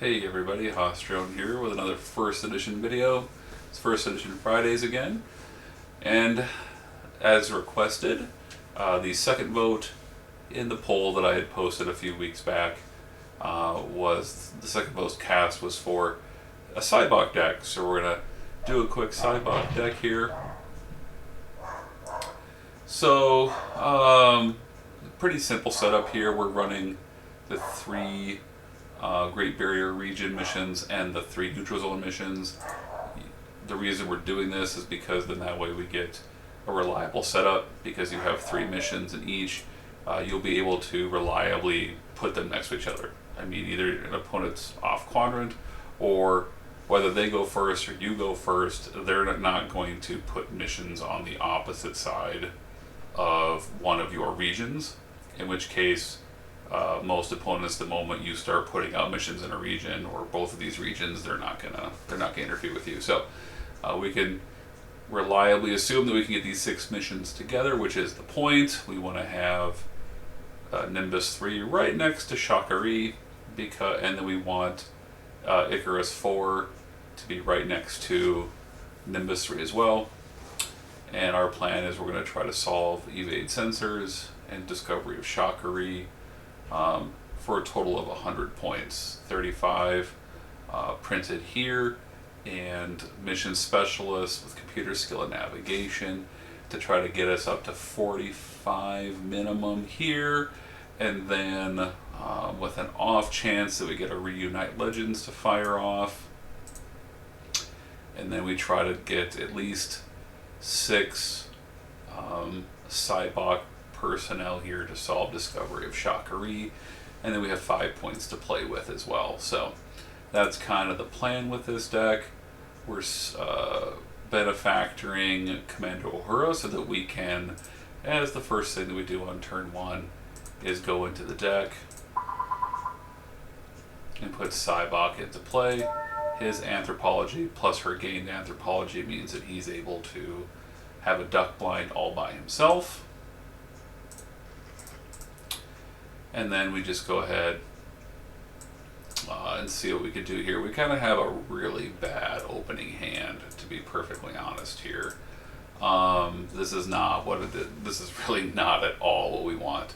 Hey everybody, Hostron here with another first edition video. It's first edition Fridays again, and as requested, the second vote in the poll that I had posted a few weeks back was the second vote cast was for a sybok deck. So we're gonna do a quick sybok deck here. So pretty simple setup here. We're running the three Great Barrier Region missions and the three neutral zone missions. The reason we're doing this is because then that way we get a reliable setup, because you have three missions in each. You'll be able to reliably put them next to each other. I mean, either an opponent's off quadrant, or whether they go first or you go first, they're not going to put missions on the opposite side of one of your regions, in which case most opponents, the moment you start putting out missions in a region or both of these regions, they're not gonna interfere with you. So we can reliably assume that we can get these 6 missions together, which is the point. We want to have Nimbus 3 right next to Shakari, and then we want Icarus 4 to be right next to Nimbus 3 as well. And our plan is we're going to try to solve evade sensors and discovery of Shakari for a total of 100 points. 35 printed here, and mission specialist with computer skill and navigation to try to get us up to 45 minimum here, and then with an off chance that we get a Reunite Legends to fire off, and then we try to get at least 6 sybok personnel here to solve discovery of Shakari, and then we have 5 points to play with as well. So that's kind of the plan with this deck. We're benefactoring Commander Uhura so that we can, as the first thing that we do on turn 1 is go into the deck and put sybok into play. His anthropology plus her gained anthropology means that he's able to have a duck blind all by himself. And then we just go ahead and see what we can do here. We kind of have a really bad opening hand, to be perfectly honest here. This is not what it is. This is really not at all what we want.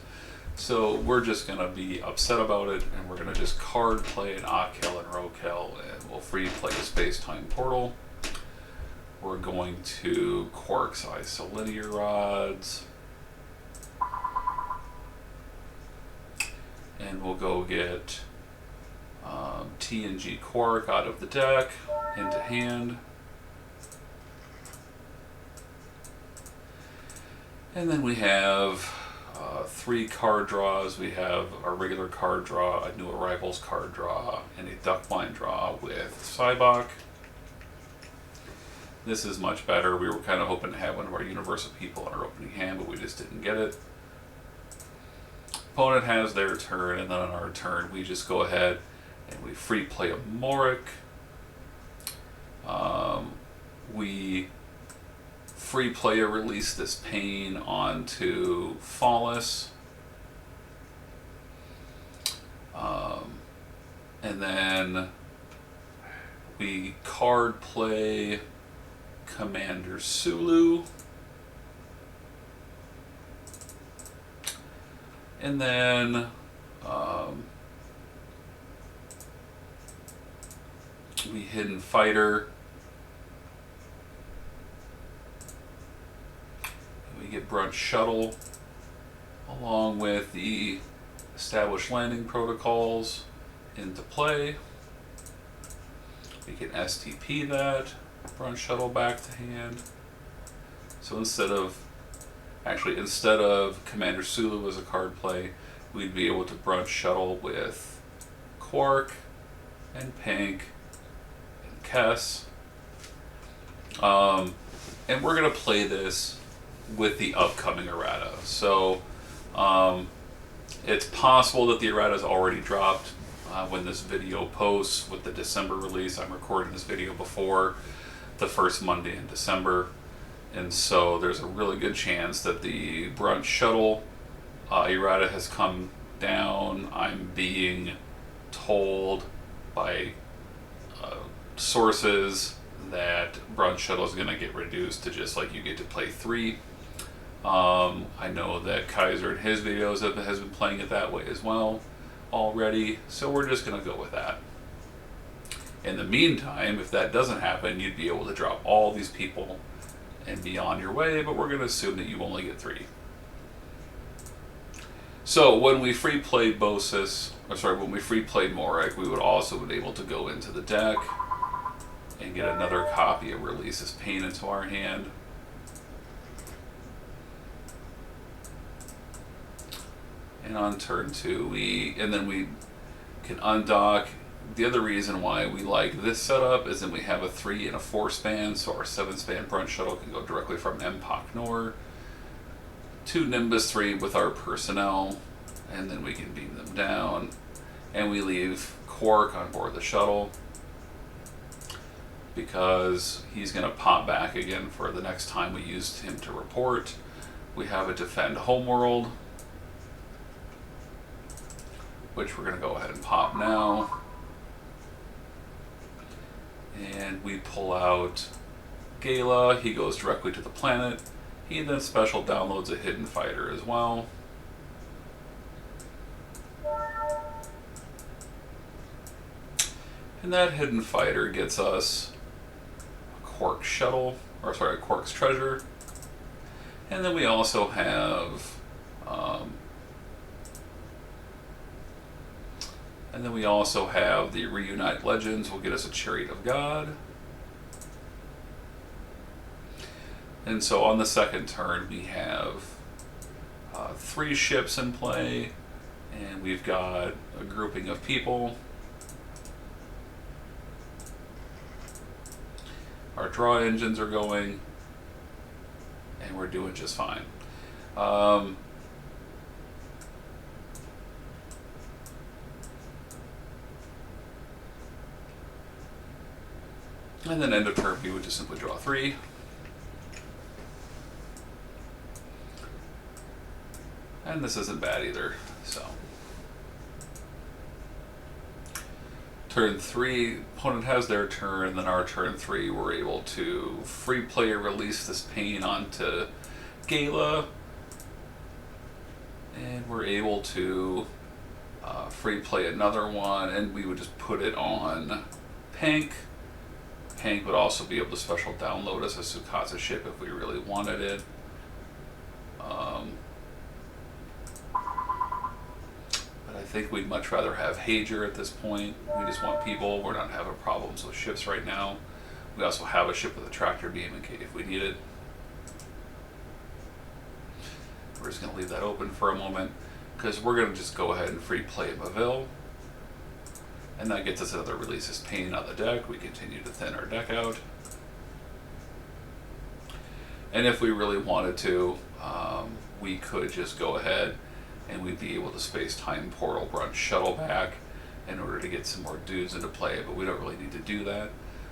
So we're just going to be upset about it, and we're going to just card play an Akel and Rokel, and we'll free play a space-time portal. We're going to Quark's Isolinear Rods. And we'll go get TNG Quark out of the deck into hand. And then we have 3 card draws. We have a regular card draw, a new arrivals card draw, and a duck blind draw with sybok. This is much better. We were kind of hoping to have one of our universal people in our opening hand, but we just didn't get it. Opponent has their turn, and then on our turn we just go ahead and we free play a Morik. We free play a Release This Pain onto Fallis. And then we card play Commander Sulu. And then we Hidden Fighter. And we get Brunch Shuttle along with the Established Landing Protocols into play. We can STP that Brunch Shuttle back to hand. So instead of Commander Sulu as a card play, we'd be able to Brunch Shuttle with Quark and Pink and Kess. And we're going to play this with the upcoming errata. So it's possible that the errata is already dropped when this video posts with the December release. I'm recording this video before the first Monday in December. And so there's a really good chance that the Brunch Shuttle errata has come down. I'm being told by sources that Brunch Shuttle is going to get reduced to just like you get to play 3. I know that Kaiser in his videos has been playing it that way as well already, so we're just going to go with that. In the meantime, if that doesn't happen, you'd be able to drop all these people and be on your way, but we're going to assume that you only get 3. So when we free played when we free played Morag, we would also be able to go into the deck and get another copy of Release's Pain into our hand. And on turn 2, we can undock. The other reason why we like this setup is that we have a 3 and a 4 span, so our 7 span Brunch Shuttle can go directly from Empok Nor to Nimbus 3 with our personnel, and then we can beam them down, and we leave Quark on board the shuttle because he's going to pop back again for the next time we use him to report. We have a Defend Homeworld, which we're going to go ahead and pop now. And we pull out Gala. He goes directly to the planet. He then special downloads a Hidden Fighter as well. And that Hidden Fighter gets us a Quark shuttle, or sorry, a Quark's treasure. And then we also have the Reunite Legends will get us a Chariot of God. And so on the second turn we have 3 ships in play, and we've got a grouping of people. Our draw engines are going, and we're doing just fine. And then end of turn, we would just simply draw 3. And this isn't bad either, so. Turn 3, opponent has their turn, and then our turn 3, we're able to free play or release this pain onto Gala. And we're able to free play another one, and we would just put it on Pank. Pank would also be able to special download us a Sukasa ship if we really wanted it. But I think we'd much rather have Hager at this point. We just want people. We're not having problems with ships right now. We also have a ship with a tractor beam in case if we need it. We're just going to leave that open for a moment because we're going to just go ahead and free play Maville. And that gets us another Release's Pain on the deck. We continue to thin our deck out. And if we really wanted to, we could just go ahead and we'd be able to space-time portal Brunch Shuttle back in order to get some more dudes into play, but we don't really need to do that.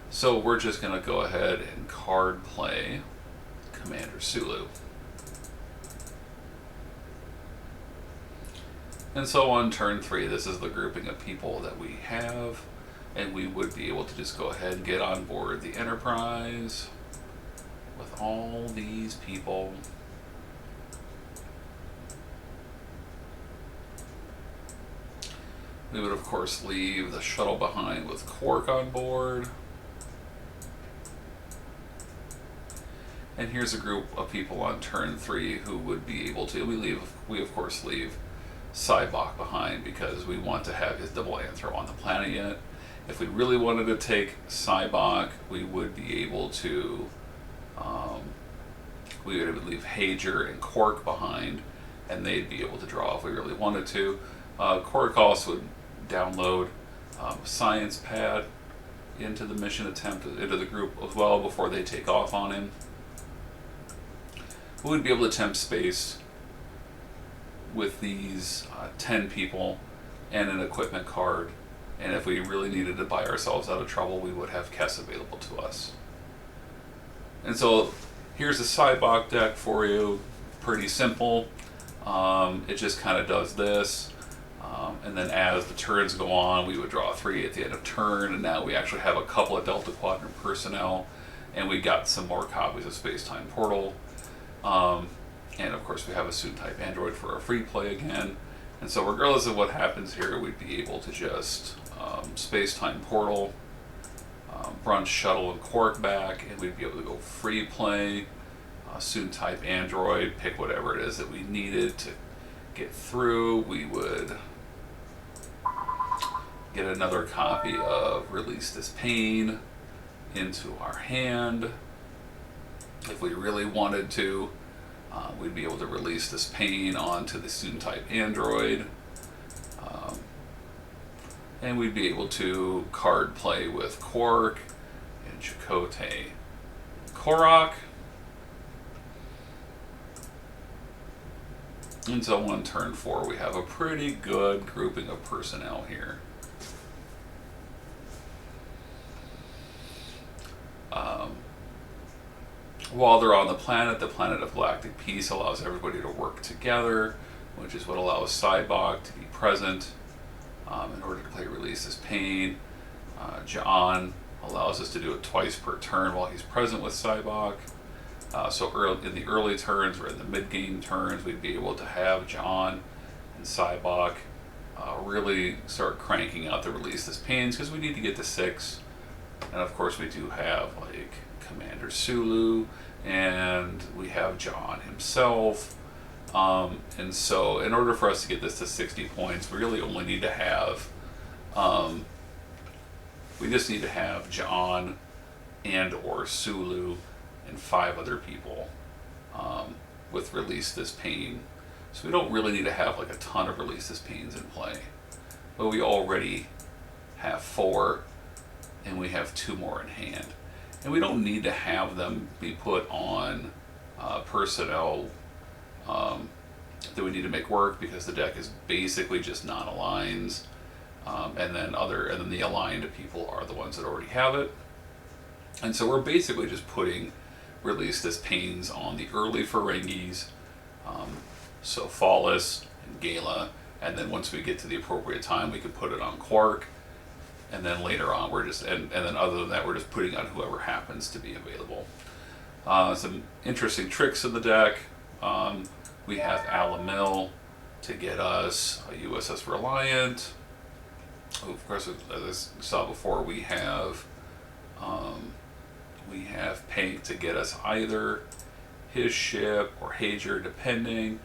So we're just going to go ahead and card play Commander Sulu. And so on turn 3, this is the grouping of people that we have, and we would be able to just go ahead and get on board the Enterprise with all these people. We would of course leave the shuttle behind with Quark on board. And here's a group of people on turn 3 who would be able to, we of course leave sybok behind because we want to have his double anthro on the planet yet. If we really wanted to take sybok, we would be able to we would leave Hager and Quark behind, and they'd be able to draw if we really wanted to. Quark also would download science pad into the mission attempt, into the group as well before they take off on him. We would be able to attempt space with these 10 people and an equipment card, and if we really needed to buy ourselves out of trouble, we would have Kess available to us. And so here's a sybok deck for you, pretty simple. It just kind of does this. And then as the turns go on, we would draw 3 at the end of turn, and now we actually have a couple of Delta Quadrant personnel, and we got some more copies of Space Time Portal. And of course we have a Soon type android for our free play again. And so regardless of what happens here, we'd be able to just Space Time Portal, Brunch, Shuttle, and Quark back, and we'd be able to go free play, Soon type android, pick whatever it is that we needed to get through. We would get another copy of Release This Pain into our hand. If we really wanted to, we'd be able to release this pain onto the Soon type android. And we'd be able to card play with Quark and Chakotay Korok. And so on turn 4, we have a pretty good grouping of personnel here. While they're on the planet of Galactic Peace allows everybody to work together, which is what allows sybok to be present in order to play Release This Pain. Ja'an allows us to do it twice per turn while he's present with sybok. So in the early turns or in the mid-game turns, we'd be able to have Ja'an and sybok really start cranking out the Release This Pains, because we need to get to 6. And of course we do have like Commander Sulu, and we have Ja'an himself. And so in order for us to get this to 60 points, we really only need to have, we just need to have Ja'an and or Sulu and 5 other people with Release This Pain. So we don't really need to have like a ton of Release This Pains in play. But we already have 4, and we have 2 more in hand. And we don't need to have them be put on personnel that we need to make work, because the deck is basically just non-aligns, and then the aligned people are the ones that already have it. And so we're basically just putting Release This Pains on the early Ferengis, so Fallis and Gala, and then once we get to the appropriate time, we can put it on Quark. And then later on, we're just, and then other than that, we're just putting on whoever happens to be available. Some interesting tricks in the deck. We have Alamil to get us a USS Reliant. Of course, as I saw before, we have Pank to get us either his ship or Hager, depending.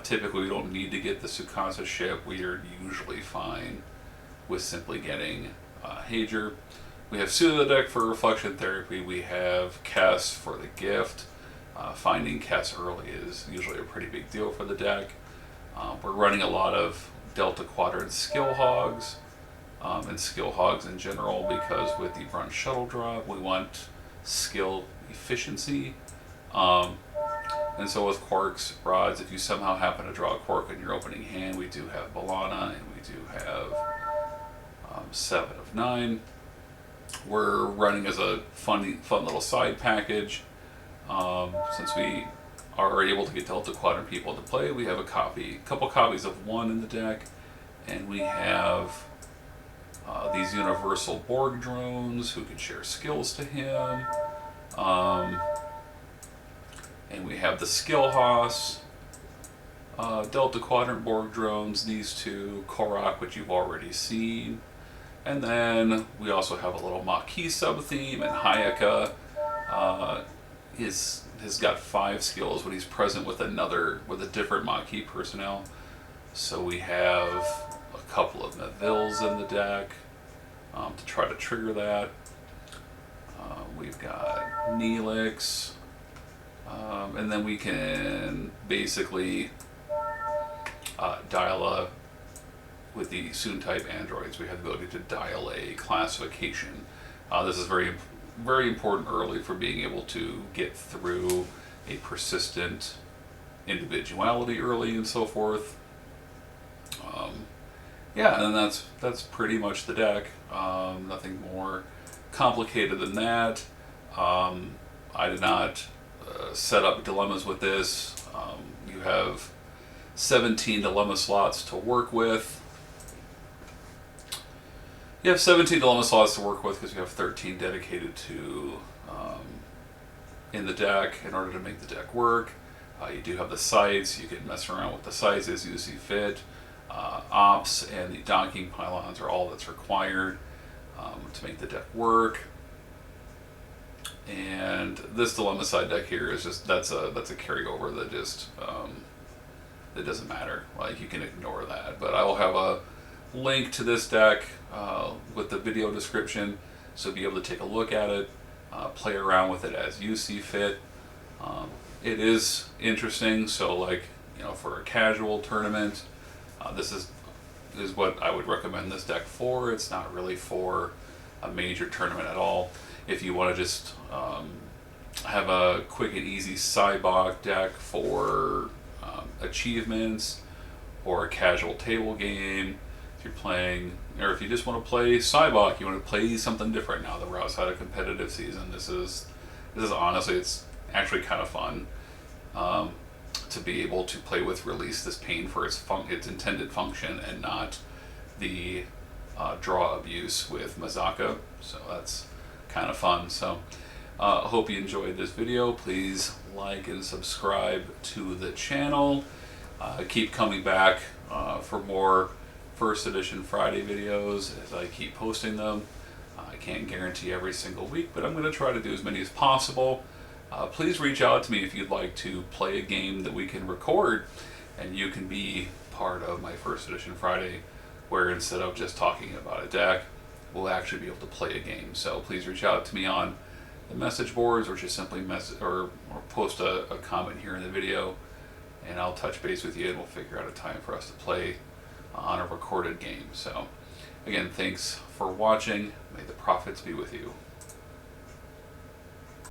Typically, we don't need to get the Sukasa ship. We are usually fine with simply getting Hager. We have Sue in the deck for Reflection Therapy. We have Kess for the gift. Finding Kess early is usually a pretty big deal for the deck. We're running a lot of Delta Quadrant Skill Hogs, and Skill Hogs in general, because with the Brunch Shuttle drop, we want skill efficiency. And so with Quark's rods, if you somehow happen to draw a Quark in your opening hand, we do have Balana, and we do have 7 of 9. We're running as a fun little side package. Since we are able to get Delta Quadrant people to play, we have a couple copies of 1 in the deck, and we have these universal Borg drones who can share skills to him. And we have the Skill Hoss, Delta Quadrant Borg drones, these 2, Korok, which you've already seen. And then we also have a little Maquis sub-theme, and Hayaka has got 5 skills when he's present with a different Maquis personnel. So we have a couple of Navilles in the deck to try to trigger that. We've got Neelix, and then we can basically dial up with the Soon type androids. We have the ability to dial a classification. This is very, very important early for being able to get through a persistent individuality early and so forth. Yeah, and that's pretty much the deck. Nothing more complicated than that. I did not set up dilemmas with this. You have 17 dilemma slots to work with. You have 17 dilemma slots to work with because you have 13 dedicated to in the deck in order to make the deck work. You do have the sites. You can mess around with the sites as you see fit. Ops and the docking pylons are all that's required to make the deck work. And this dilemma side deck here is just that's a carryover that just that doesn't matter. Like, you can ignore that. But I will have a link to this deck with the video description, so you'll be able to take a look at it, play around with it as you see fit. It is interesting. So, like, you know, for a casual tournament, this is what I would recommend this deck for. It's not really for a major tournament at all. If you want to just have a quick and easy sybok deck for achievements or a casual table game, if you're playing, or if you just want to play sybok, you want to play something different now that we're outside of competitive season. This is honestly, it's actually kind of fun to be able to play with Release This Pain for its intended function, and not the draw abuse with Masaka. So that's kind of fun. So hope you enjoyed this video. Please like and subscribe to the channel. Keep coming back for more First Edition Friday videos as I keep posting them. I can't guarantee every single week, but I'm going to try to do as many as possible. Please reach out to me if you'd like to play a game that we can record, and you can be part of my First Edition Friday, where instead of just talking about a deck, we'll actually be able to play a game. So please reach out to me on the message boards, or just simply message or post a comment here in the video, and I'll touch base with you, and we'll figure out a time for us to play on a recorded game. So again, thanks for watching. May the profits be with you.